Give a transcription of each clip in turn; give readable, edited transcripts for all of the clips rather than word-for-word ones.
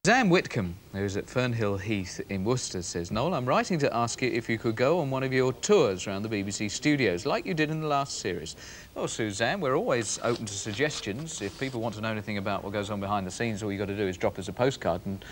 Zam Whitcomb, who's at Fernhill Heath in Worcester, says, Noel, I'm writing to ask you if you could go on one of your tours around the BBC studios, like you did in the last series. Well, Suzanne, we're always open to suggestions. If people want to know anything about what goes on behind the scenes, all you've got to do is drop us a postcard and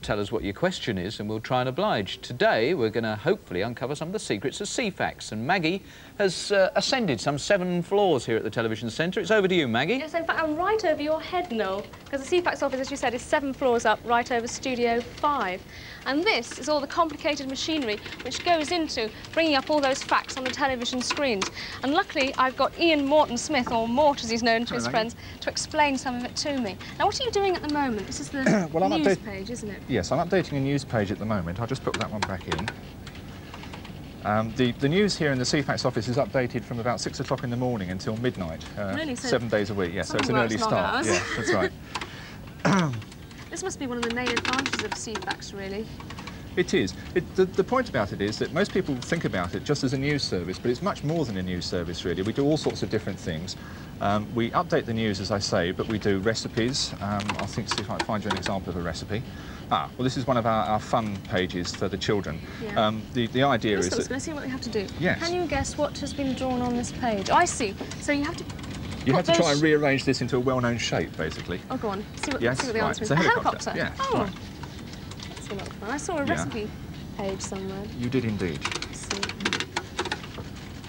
tell us what your question is, and we'll try and oblige. Today, we're going to hopefully uncover some of the secrets of Ceefax, and Maggie has ascended some 7 floors here at the television centre. It's over to you, Maggie. Yes, in fact, I'm right over your head, Noel, because the Ceefax office, as you said, is 7 floors up, right over Studio 5. And this is all the complicated machinery which goes into bringing up all those facts on the television screens. And luckily, I've got Mort Smith, or Mort as he's known to his friends, to explain some of it to me. Now, what are you doing at the moment? This is the well, news page, isn't it? Yes, I'm updating a news page at the moment. I'll just put that one back in. The news here in the Ceefax office is updated from about 6 o'clock in the morning until midnight, really? So 7 days a week. Yes, so it's an early start. Yeah, that's right. This must be one of the main advantages of Ceefax, really. It is. The point about it is that most people think about it just as a news service, but it's much more than a news service, really. We do all sorts of different things. We update the news, as I say, but we do recipes. I'll see if I can find you an example of a recipe. Well, this is one of our fun pages for the children. Yeah. The idea is that... Let's see what we have to do. Yes. Can you guess what has been drawn on this page? I see. So you have to... You have to try and rearrange this into a well-known shape, basically. Oh, go on. See what, yes, see what the right. answer is. It's a helicopter. Yeah. Oh. Right. That's a lot of fun. I saw a recipe page somewhere. You did indeed. Let's see.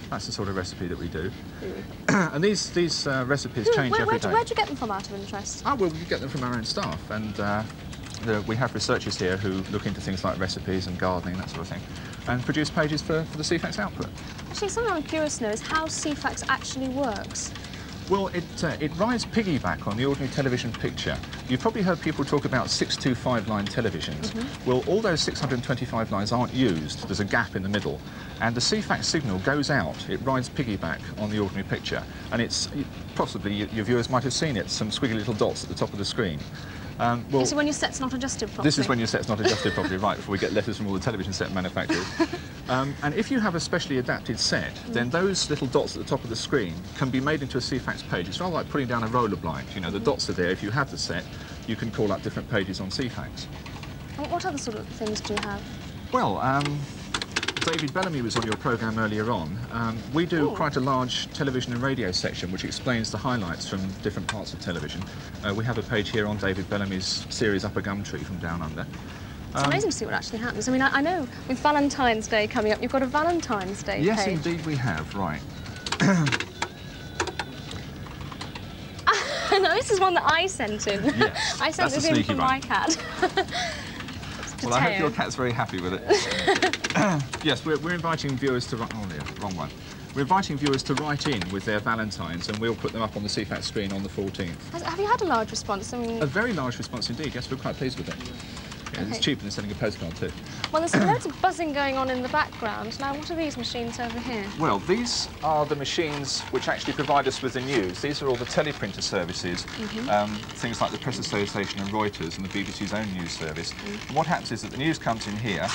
That's the sort of recipe that we do. And these recipes change every day. Where'd you get them from, out of interest? Oh, well, we get them from our own staff. And we have researchers here who look into things like recipes and gardening, that sort of thing, and produce pages for the Ceefax output. Actually, something I'm curious to know is how Ceefax actually works. Well, it rides piggyback on the ordinary television picture. You've probably heard people talk about 625-line televisions. Well, all those 625 lines aren't used. There's a gap in the middle. And the Ceefax signal goes out. It rides piggyback on the ordinary picture. And it's, possibly your viewers might have seen it, some squiggly little dots at the top of the screen. Well, this is when your set's not adjusted properly. This is when your set's not adjusted properly, right, before we get letters from all the television set manufacturers. And if you have a specially adapted set, then those little dots at the top of the screen can be made into a Ceefax page. It's rather like putting down a roller blind. You know, the dots are there. If you have the set, you can call up different pages on Ceefax. What other sort of things do you have? Well, David Bellamy was on your programme earlier on. We do quite a large television and radio section which explains the highlights from different parts of television. We have a page here on David Bellamy's series Up a Gum Tree from Down Under. It's amazing to see what actually happens. I mean, I know with Valentine's Day coming up, you've got a Valentine's Day Yes, page. indeed we have, right. No, this is one that I sent in. Yes, I sent this in for my cat. Well, I hope your cat's very happy with it. Yes, we're inviting viewers to... Oh, yeah, wrong one. We're inviting viewers to write in with their Valentines, and we'll put them up on the Ceefax screen on the 14th. Have you had a large response? I mean... A very large response indeed, yes, we're quite pleased with it. Yeah, it's cheaper than sending a postcard too. Well, there's loads of buzzing going on in the background. Now, what are these machines over here? Well, these are the machines which actually provide us with the news. These are all the teleprinter services, things like the Press Association and Reuters and the BBC's own news service. And what happens is that the news comes in here,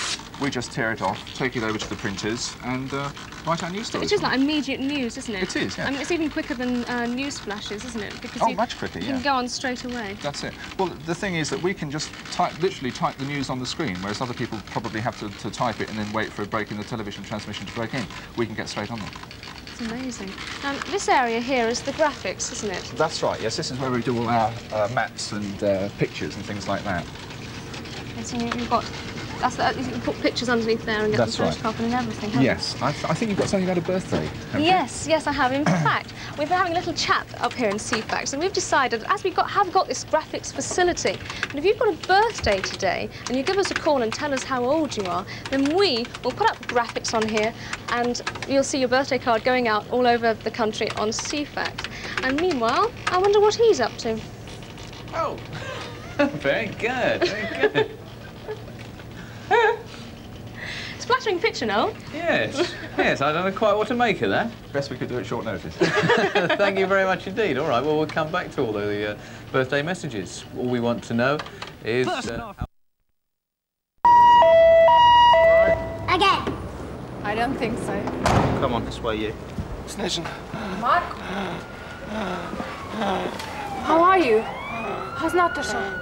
we just tear it off, take it over to the printers and write our news stories. It is like immediate news, isn't it? It is, yeah. I mean, it's even quicker than news flashes, isn't it? Because much quicker, you can go on straight away. That's it. Well, the thing is that we can just literally type the news on the screen, whereas other people probably have to type it and then wait for a break in the television transmission to break in. We can get straight on them. It's amazing. This area here is the graphics, isn't it? That's right, yes. This is where we do all our maps and pictures and things like that. And so you've got... you can put pictures underneath there and get them photographed and everything. Yes, I think you've got something about a birthday. Yes, I have. In fact, we've been having a little chat up here in Ceefax, and we've decided, as we have got this graphics facility, and if you've got a birthday today and you give us a call and tell us how old you are, then we will put up graphics on here, and you'll see your birthday card going out all over the country on Ceefax. And meanwhile, I wonder what he's up to. Oh, very good, very good. It's a flattering picture, Noel. Yes, yes, I don't know quite what to make of that. Best we could do at short notice. Thank you very much indeed. All right, well, we'll come back to all the birthday messages. All we want to know is... Again. I don't think so. Come on, this way, you. Snitching. Mark? How are you? How's not the son?